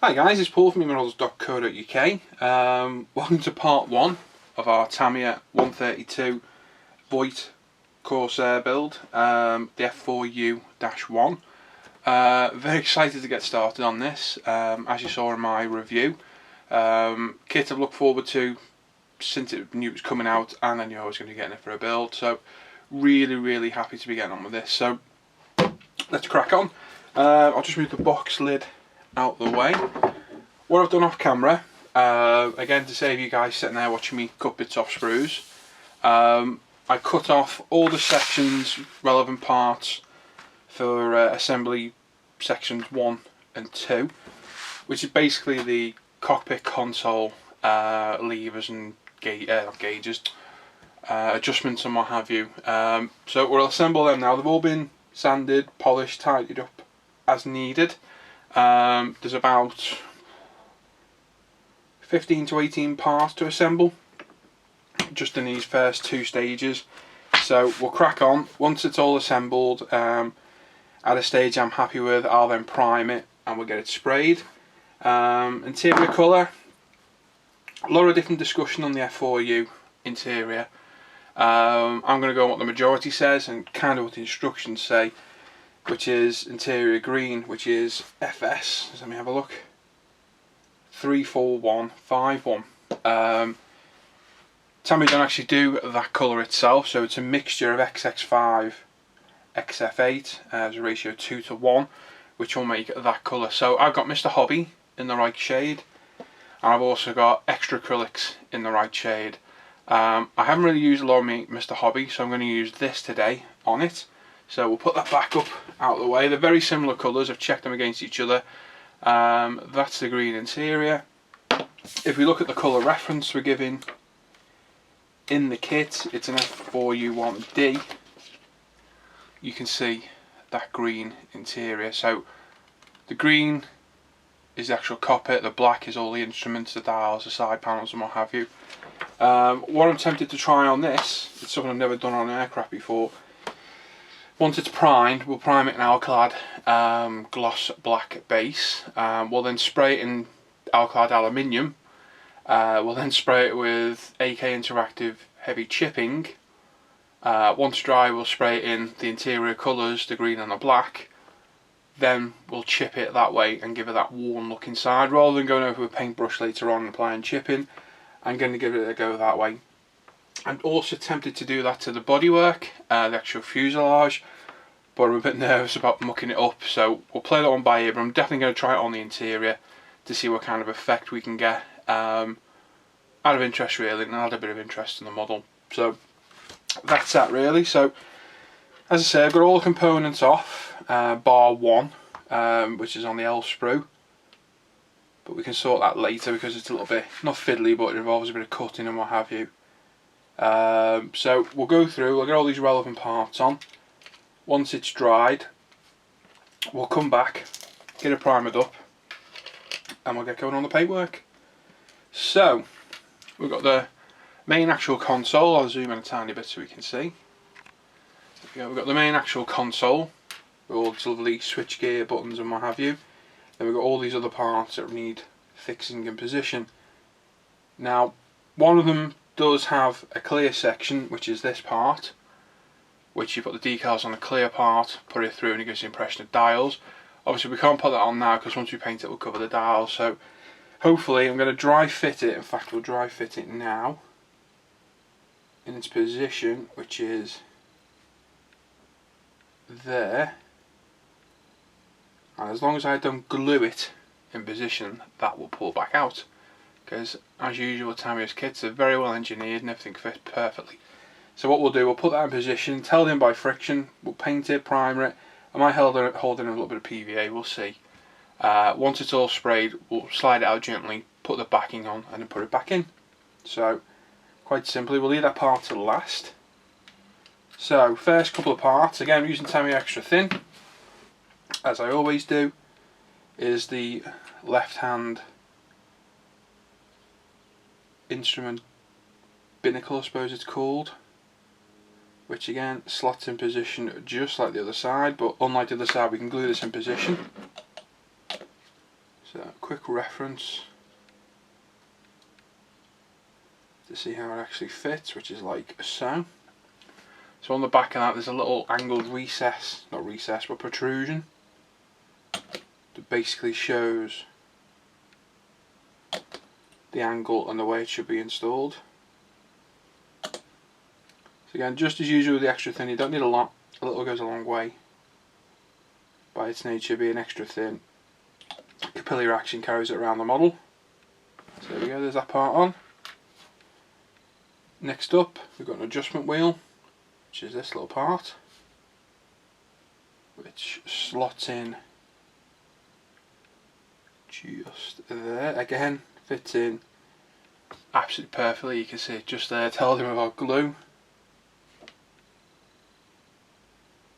Hi guys, it's Paul from models.co.uk. Welcome to part 1 of our Tamiya 132 Vought Corsair build, the F4U-1. Very excited to get started on this, as you saw in my review. Kit I've looked forward to since it knew it was coming out, and I knew I was going to be getting it for a build, so really happy to be getting on with this. So let's crack on. I'll just move the box lid out the way. What I've done off camera, again to save you guys sitting there watching me cut bits off sprues, I cut off all the sections, relevant parts for assembly sections 1 and 2, which is basically the cockpit console levers and gauges, adjustments and what have you. So we'll assemble them now. They've all been sanded, polished, tidied up as needed. There's about 15 to 18 parts to assemble just in these first 2 stages, so we'll crack on. Once it's all assembled, at a stage I'm happy with, I'll then prime it and we'll get it sprayed. Interior colour, a lot of different discussion on the F4U interior. I'm going to go on what the majority says and kind of what the instructions say, which is interior green, which is FS, let me have a look, 34151. Tamiya don't actually do that colour itself, so it's a mixture of XX5, XF8 as a ratio 2 to 1, which will make that colour. So I've got Mr. Hobby in the right shade, and I've also got extra acrylics in the right shade. I haven't really used a lot of Mr. Hobby, so I'm going to use this today on it. So we'll put that back up out of the way. They're very similar colours, I've checked them against each other. That's the green interior. If we look at the colour reference we're given in the kit, it's an F4U-1D. You can see that green interior. So the green is the actual cockpit, the black is all the instruments, the dials, the side panels and what have you. What I'm tempted to try on this, it's something I've never done on an aircraft before. Once it's primed, we'll prime it in Alclad gloss black base. We'll then spray it in Alclad aluminium. We'll then spray it with AK Interactive heavy chipping. Once dry, we'll spray it in the interior colours, the green and the black. Then we'll chip it that way and give it that worn look inside. Rather than going over with a paintbrush later on and applying chipping, I'm going to give it a go that way. I'm also tempted to do that to the bodywork, the actual fuselage, but I'm a bit nervous about mucking it up, so we'll play that one by ear. But I'm definitely going to try it on the interior to see what kind of effect we can get out of interest really, and add a bit of interest in the model. So that's that really. So as I say, I've got all the components off, bar 1, which is on the L sprue, but we can sort that later because it's a little bit, not fiddly, but it involves a bit of cutting and what have you. So we'll go through, we'll get all these relevant parts on. Once it's dried, we'll come back, get it primered up, and we'll get going on the paintwork. So we've got the main actual console. I'll zoom in a tiny bit so we can see. We've got the main actual console with all its lovely switchgear buttons and what have you. Then we've got all these other parts that need fixing in position. Now, one of them does have a clear section, which is this part, which you put the decals on the clear part, put it through, and it gives the impression of dials. Obviously we can't put that on now because once we paint it we'll cover the dials, so hopefully I'm going to dry fit it. In fact, we'll dry fit it now in its position, which is there, and as long as I don't glue it in position, that will pull back out, because as usual Tamiya's kits are very well engineered and everything fits perfectly. So what we'll do, we'll put that in position, it's held in by friction, we'll paint it, primer it. I might hold in a little bit of PVA, we'll see. Once it's all sprayed, we'll slide it out gently, put the backing on, and then put it back in. So quite simply, we'll leave that part to last. So first couple of parts, again using Tamiya extra thin, as I always do, is the left hand instrument Binnacle, I suppose it's called, which again slots in position just like the other side, but unlike the other side we can glue this in position. So quick reference to see how it actually fits, which is like so. So on the back of that there's a little angled recess, not recess but protrusion, that basically shows the angle and the way it should be installed. So again, just as usual with the extra thin, you don't need a lot, a little goes a long way. By its nature being extra thin, capillary action carries it around the model. So there we go, there's that part on. Next up we've got an adjustment wheel, which is this little part, which slots in just there. Again, fits in absolutely perfectly. You can see it just there, it's held in without glue.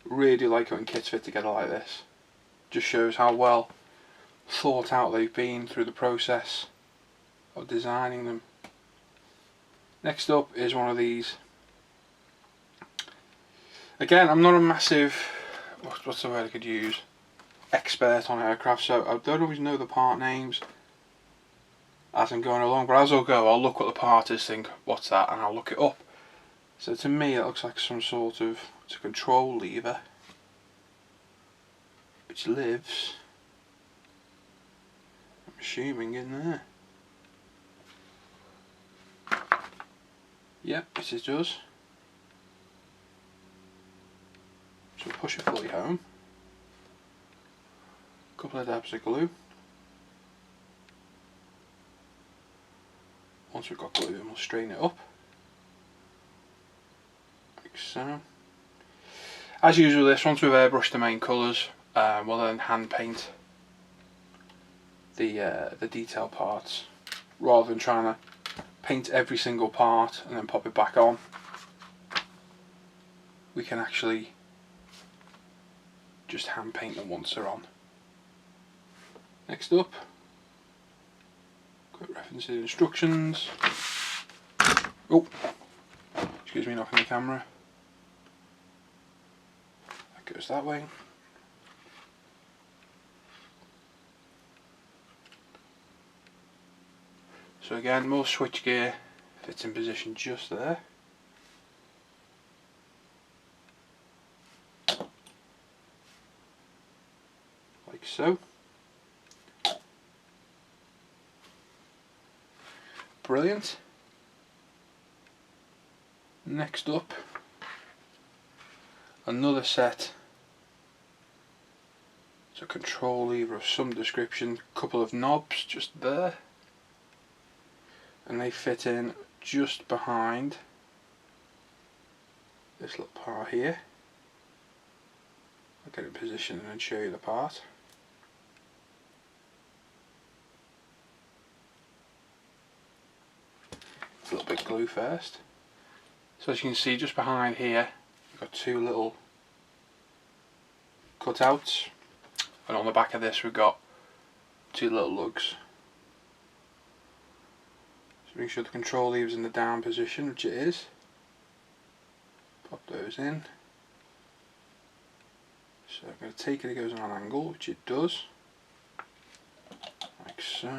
Really do like it when kits fit together like this. Just shows how well thought out they've been through the process of designing them. Next up is one of these. Again, I'm not a massive, what's the word I could use, expert on aircraft, so I don't always know the part names as I'm going along, but as I'll go I'll look what the part is, think what's that, and I'll look it up. So to me it looks like some sort of, it's a control lever which lives, I'm assuming, in there. Yep, it does. So we'll push it fully home. A couple of dabs of glue. Once we've got glue, then we'll strain it up. Like so. As usual, this, once we've airbrushed the main colours, we'll then hand paint the detail parts, rather than trying to paint every single part and then pop it back on. We can actually just hand paint them once they're on. Next up, quick reference to the instructions. Oh, excuse me, knocking the camera. That goes that way. So again, more switch gear fits in position just there. Like so. Brilliant. Next up, another set. It's a control lever of some description, couple of knobs just there, and they fit in just behind this little part here. I'll get it in position and then show you the part. A little bit of glue first. So as you can see, just behind here we've got two little cutouts, and on the back of this we've got two little lugs. So make sure the control lever's in the down position, which it is. Pop those in. So I'm going to take it goes on an angle, which it does, like so.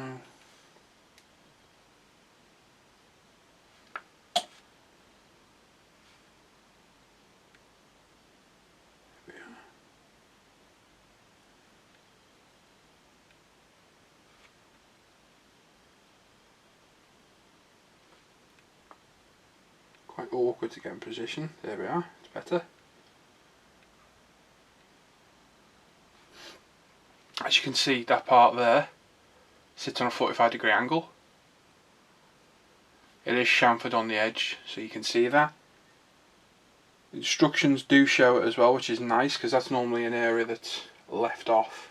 Quite awkward to get in position. There we are, it's better. As you can see, that part there sits on a 45-degree angle. It is chamfered on the edge, so you can see that. The instructions do show it as well, which is nice, because that's normally an area that's left off.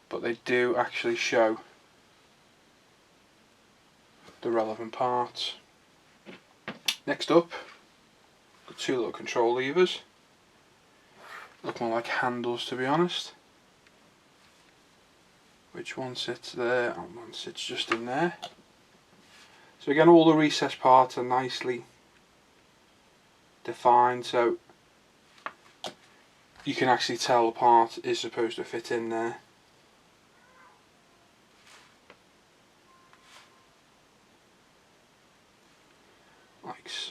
But they do actually show the relevant parts. Next up, got two little control levers. Look more like handles, to be honest. Which one sits there and one sits just in there. So again, all the recessed parts are nicely defined, so you can actually tell a part is supposed to fit in there.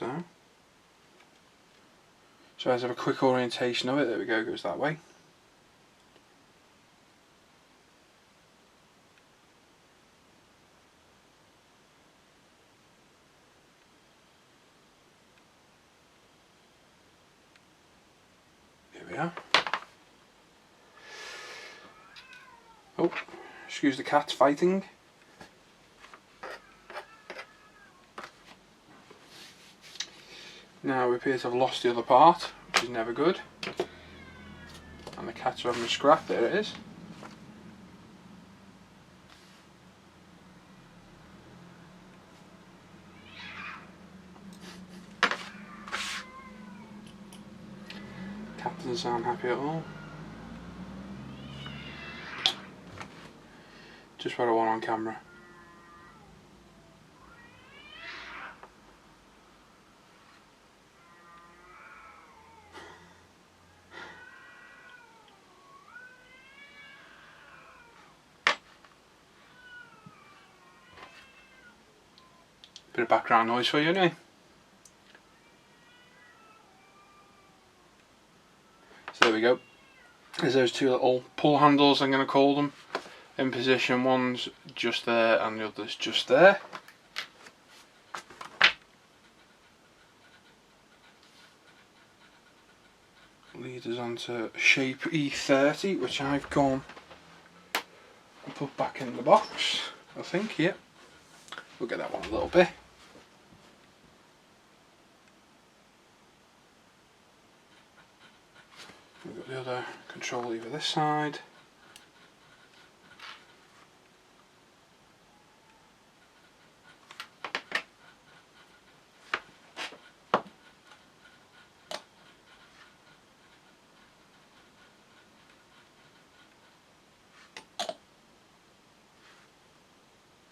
so. So let's have a quick orientation of it. There we go, goes that way. Here we are. Oh, excuse the cats fighting. Now we appear to have lost the other part, which is never good. And the cats are having a scrap, there it is. Cat doesn't sound happy at all. Just what I want on camera. Bit of background noise for you anyway. So there we go. There's those two little pull handles, I'm going to call them, in position. One's just there and the other's just there. Leads us onto shape E30, which I've gone and put back in the box, I think. Yep. We'll get that one a little bit. We've got the other control lever this side.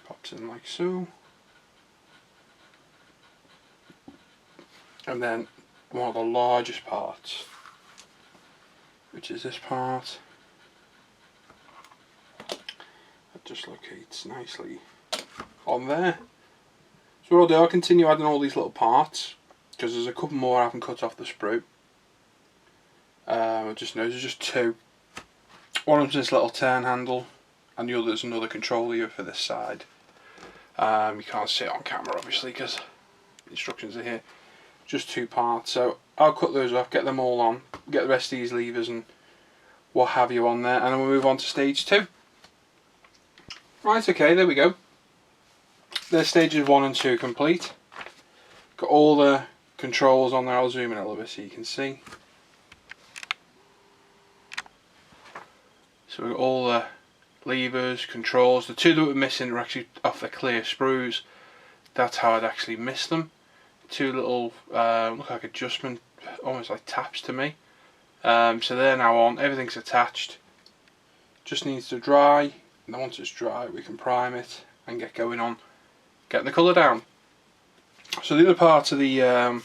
Pops in like so. And then one of the largest parts, which is this part, that just locates nicely on there. So what I'll do, I'll continue adding all these little parts, because there's a couple more I haven't cut off the sprue. I just know there's just two. One of them's this little turn handle, and the other's another control lever for this side. You can't see it on camera obviously because the instructions are here. Just two parts, so I'll cut those off, get them all on, get the rest of these levers and what have you on there, and then we'll move on to stage 2. Right, okay, there we go. There's stages 1 and 2 complete. Got all the controls on there. I'll zoom in a little bit so you can see. So we've got all the levers, controls. The two that were missing are actually off the clear sprues. That's how I'd actually missed them. Two little look like adjustment, almost like taps to me. So they're now on, everything's attached. Just needs to dry, and then once it's dry we can prime it and get going on getting the colour down. So the other parts of the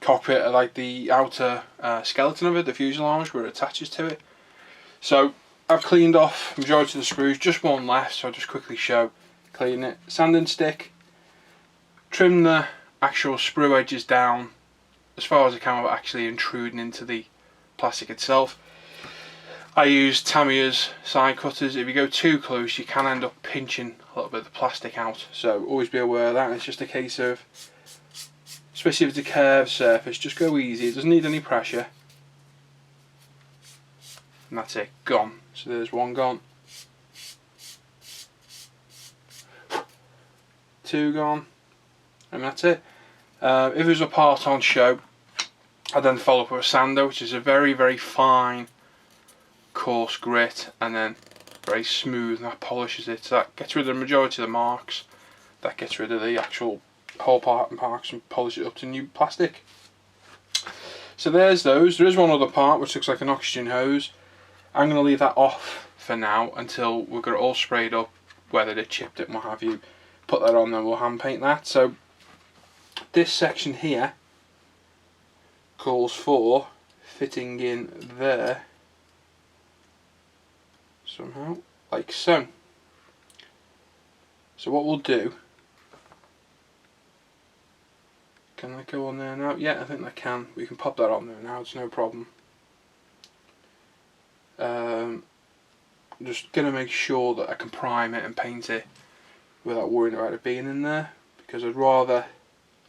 cockpit are like the outer skeleton of it, the fuselage where it attaches to it. So I've cleaned off majority of the screws, just one left, so I'll just quickly show cleaning it. Sanding stick, trim the actual sprue edges down as far as I can without actually intruding into the plastic itself. I use Tamiya's side cutters. If you go too close you can end up pinching a little bit of the plastic out, so always be aware of that. It's just a case of, especially if it's a curved surface, just go easy, it doesn't need any pressure. And that's it, gone. So there's one gone. Two gone. And that's it. If there's a part on show, I then follow up with a sander, which is a very, very fine, coarse grit, and then very smooth, and that polishes it. So that gets rid of the majority of the marks. That gets rid of the actual whole part and marks and polishes it up to new plastic. So there's those. There is one other part which looks like an oxygen hose. I'm going to leave that off for now until we've got it all sprayed up, weathered it, chipped it and what have you. Put that on, then we'll hand paint that. So this section here calls for fitting in there somehow, like so. So what we'll do, Can that go on there now? Yeah, I think that can. We can pop that on there now, it's no problem. I'm just going to make sure that I can prime it and paint it without worrying about it being in there, because I'd rather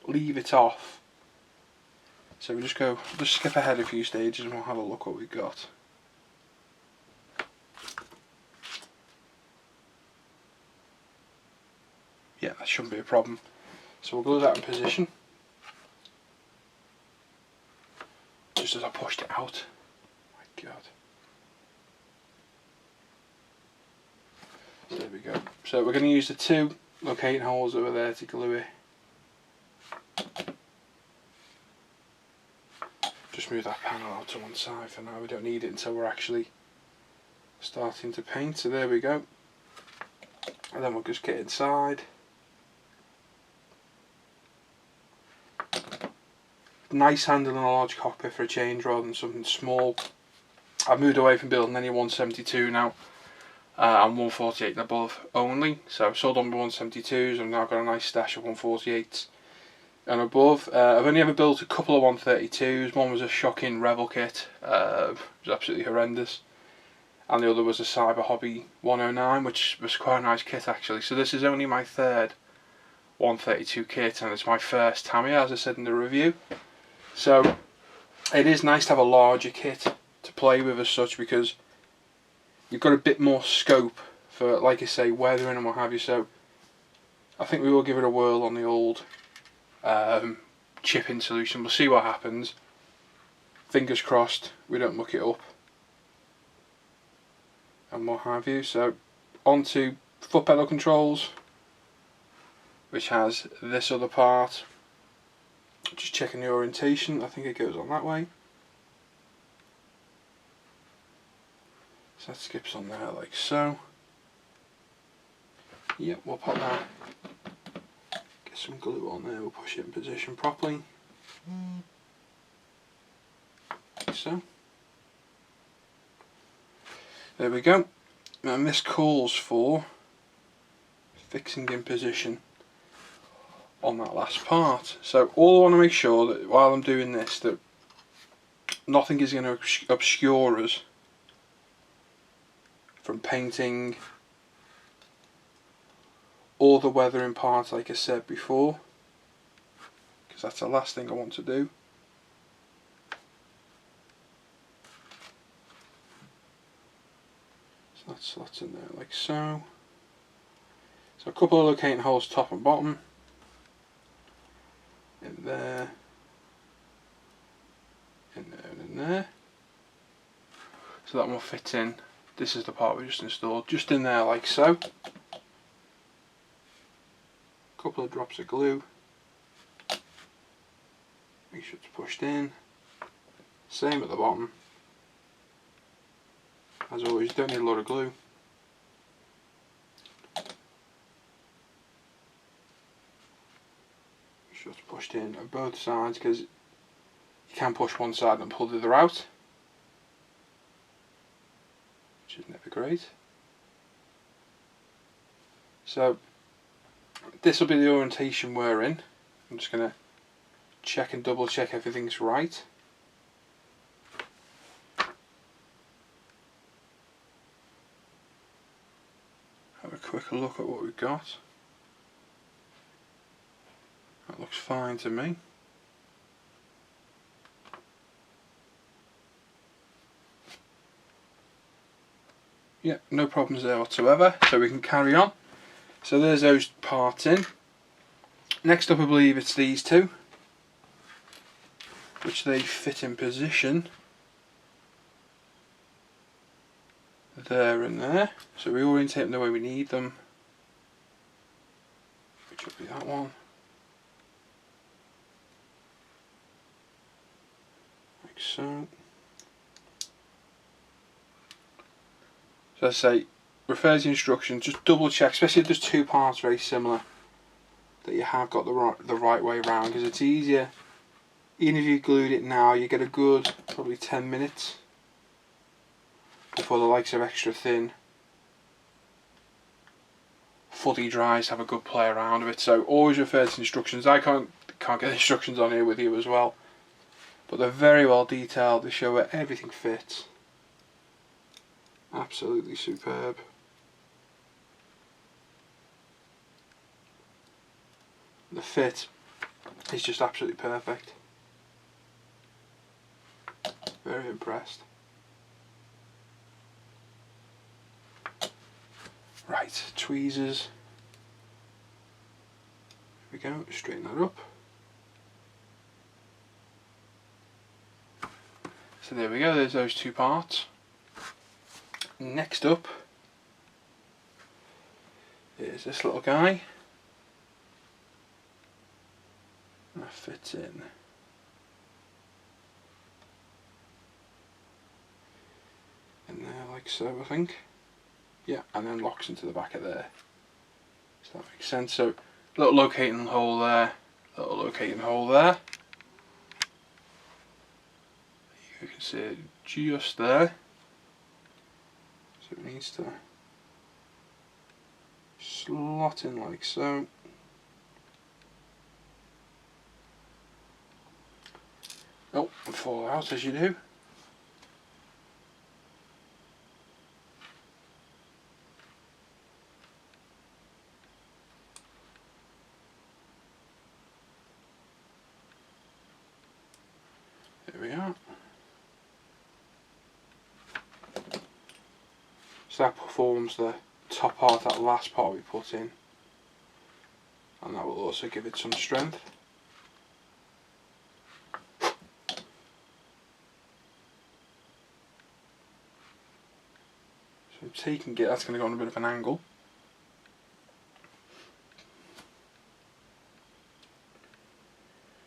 leave it off. So we just skip ahead a few stages and we'll have a look what we've got. Yeah, that shouldn't be a problem. So we'll glue that in position. Just as I pushed it out. My God. So there we go. So we're going to use the 2 locating holes that were there to glue it. Just move that panel out to one side for now. We don't need it until we're actually starting to paint. So there we go. And then we'll just get inside. Nice handling a large cockpit for a change rather than something small. I've moved away from building any 172 now. I'm 148 and above only. So I've sold on my 172s. I've now got a nice stash of 148s and above. I've only ever built a couple of 132s. One was a shocking Rebel kit. It was absolutely horrendous. And the other was a Cyber Hobby 109, which was quite a nice kit actually. So this is only my 3rd 132 kit, and it's my first Tamiya, as I said in the review. So it is nice to have a larger kit to play with as such, because you've got a bit more scope for, like I say, weathering and what have you. So I think we will give it a whirl on the old chipping solution. We'll see what happens. Fingers crossed we don't muck it up and what have you. So on to foot pedal controls, which has this other part. Just checking the orientation. I think it goes on that way. So that skips on there like so. Yep, we'll pop that. Get some glue on there. We'll push it in position properly. Like so. There we go. And this calls for fixing in position on that last part. So all I want to make sure that while I'm doing this, that nothing is going to obscure us from painting all the weathering parts, like I said before, because that's the last thing I want to do. So that slots in there like so. So a couple of locating holes top and bottom. In there, in there, and in there. So that one fits in. This is the part we just installed, just in there like so. Couple of drops of glue. Make sure it's pushed in. Same at the bottom. As always, don't need a lot of glue. Just pushed in on both sides, because you can push one side and pull the other out, which is never great. So this will be the orientation we're in. I'm just going to check and double check everything's right. Have a quick look at what we've got. That looks fine to me. Yeah, no problems there whatsoever, so we can carry on. So there's those parts in. Next up I believe it's these two, which they fit in position there and there. So we orientate them the way we need them, which will be that one. Like so. So as I say, refer to the instructions, just double check, especially if there's two parts very similar, that you have got the right way around, because it's easier. Even if you glued it now, you get a good probably 10 minutes before the likes of extra thin fully dries, have a good play around with it. So always refer to instructions. I can't can't get the instructions on here with you as well. But they're very well detailed. They show where everything fits. Absolutely superb. The fit is just absolutely perfect. Very impressed. Right, tweezers. Here we go, straighten that up. So there we go, there's those two parts. Next up is this little guy. That fits in. In there like so, I think. Yeah, and then locks into the back of there. So that makes sense. So little locating hole there, little locating hole there. You can see it just there. So it needs to slot in like so. Oh, and fall out as you do. There we are. So that forms the top part, that last part we put in, and that will also give it some strength. So taking it, that's going to go on a bit of an angle.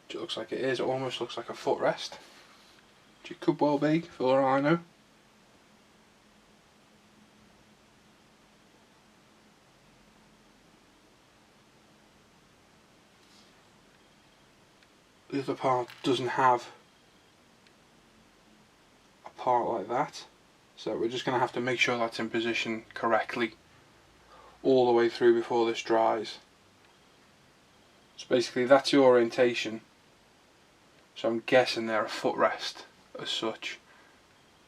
It looks like it is, it almost looks like a footrest, which it could well be, for all I know. The other part doesn't have a part like that, so we're just going to have to make sure that's in position correctly all the way through before this dries. So basically that's the orientation. So I'm guessing they're a footrest as such,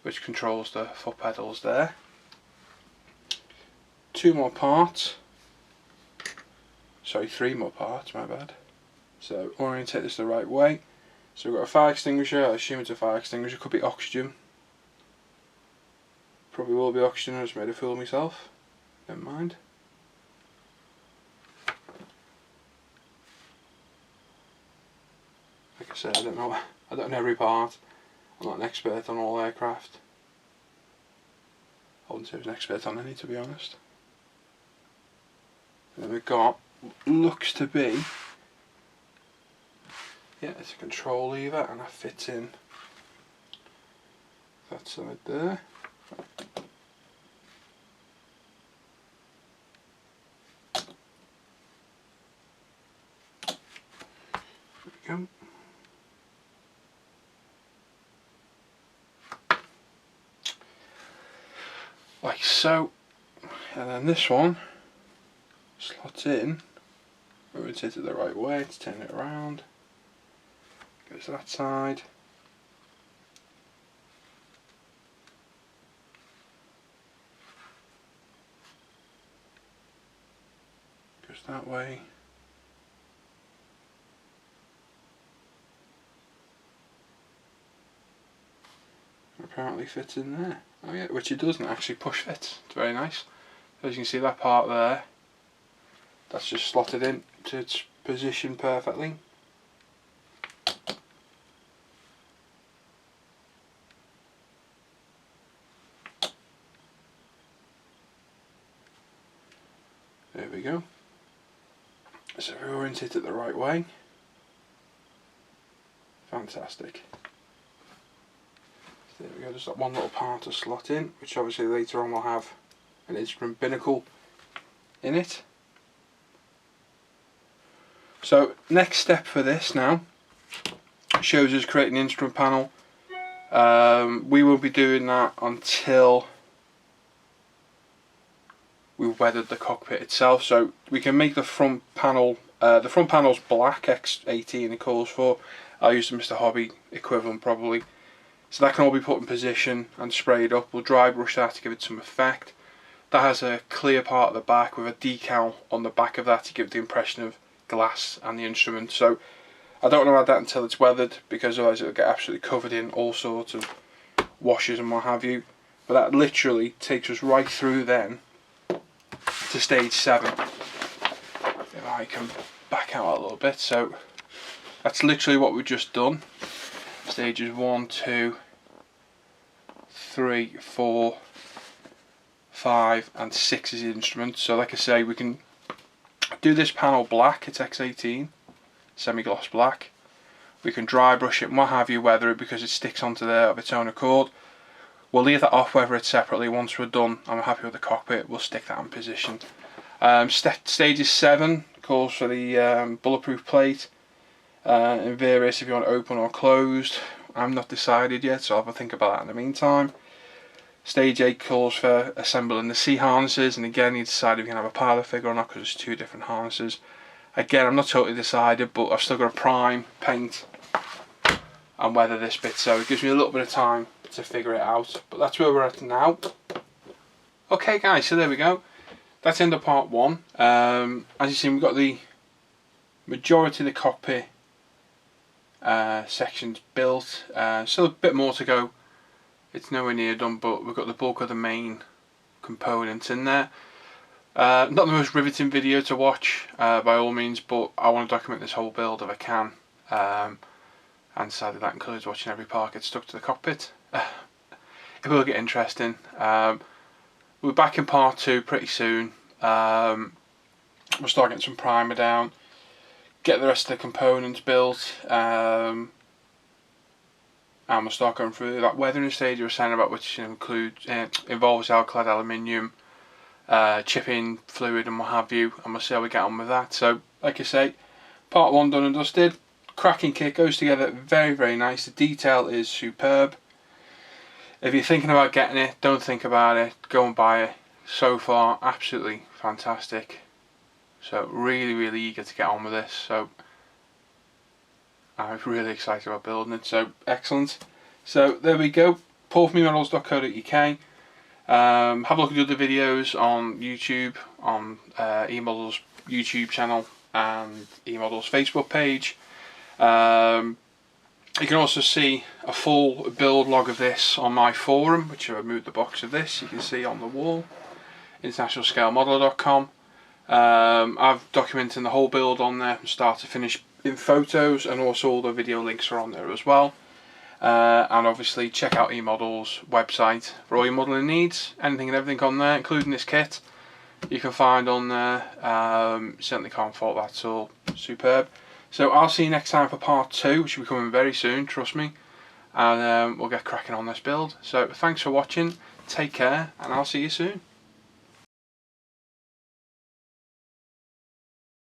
which controls the foot pedals there. Two more parts. Sorry, three more parts, my bad. So orientate this the right way. So we've got a fire extinguisher, I assume it's a fire extinguisher, could be oxygen. Probably will be oxygen, I just made a fool of myself. Never mind. Like I said, I don't know every part. I'm not an expert on all aircraft. I wouldn't say I was an expert on any, to be honest. And then we've got, looks to be, yeah, it's a control lever, and that fits in that side there. There we go. Like so. And then this one slots in, rotate it the right way to turn it around. Goes that side. Goes that way. Apparently fits in there. Oh yeah, which it doesn't actually push fit. It's very nice. As you can see, that part there, that's just slotted in to its position perfectly. There we go. So we orientate it the right way. Fantastic. There we go, just that one little part to slot in, which obviously later on will have an instrument binnacle in it. So next step for this now shows us creating the instrument panel. We will be doing that until we've weathered the cockpit itself. So we can make the front panel The front panel's black, X18 it calls for. I used the Mr. Hobby equivalent probably. So that can all be put in position and sprayed up. We'll dry brush that to give it some effect. That has a clear part at the back with a decal on the back of that to give the impression of glass and the instrument. So I don't want to add that until it's weathered, because otherwise it'll get absolutely covered in all sorts of washes and what have you. But that literally takes us right through then to stage 7. If I can back out a little bit. So that's literally what we've just done. Stages 1, 2, 3, 4, 5 and 6 is the instrument. So like I say, we can do this panel black, it's X18, semi-gloss black. We can dry brush it and what have you, weather it because it sticks onto there of its own accord. We'll leave that off, weather it separately. Once we're done, I'm happy with the cockpit, we'll stick that in position. Stages 7 calls for the bulletproof plate. In various, if you want it open or closed. I'm not decided yet, so I'll have a think about that in the meantime. Stage 8 calls for assembling the C harnesses, and again you decide if you can have a pilot figure or not, because there's 2 different harnesses. Again, I'm not totally decided, but I've still got to prime, paint and weather this bit, so it gives me a little bit of time to figure it out. But that's where we're at now. Okay guys, so there we go. That's the end of part 1. As you see, we've got the majority of the cockpit sections built. Still a bit more to go. It's nowhere near done, but we've got the bulk of the main components in there. Not the most riveting video to watch by all means, but I want to document this whole build if I can, and decided that includes watching every part get stuck to the cockpit. It will get interesting. We're back in part 2 pretty soon. We'll start getting some primer down, get the rest of the components built, and we'll start going through that weathering stage you were saying about, which involves alclad aluminium, chipping fluid and what have you, and we'll see how we get on with that. So like I say, part 1 done and dusted. Cracking kit, goes together very, very nice. The detail is superb. If you're thinking about getting it, don't think about it, go and buy it. So far absolutely fantastic. So really, really eager to get on with this. So I'm really excited about building it. So excellent. So there we go. paulformemodels.co.uk. Have a look at the other videos on YouTube, on eModels YouTube channel and eModels Facebook page. You can also see a full build log of this on my forum, which I've moved the box of this. You can see on the wall, internationalscalemodeler.com. I've documented the whole build on there from start to finish in photos, and also all the video links are on there as well. And obviously check out eModels website for all your modelling needs. Anything and everything on there, including this kit, you can find on there. Certainly can't fault that at all. Superb. So I'll see you next time for part 2, which will be coming very soon, trust me. And we'll get cracking on this build. So thanks for watching, take care, and I'll see you soon.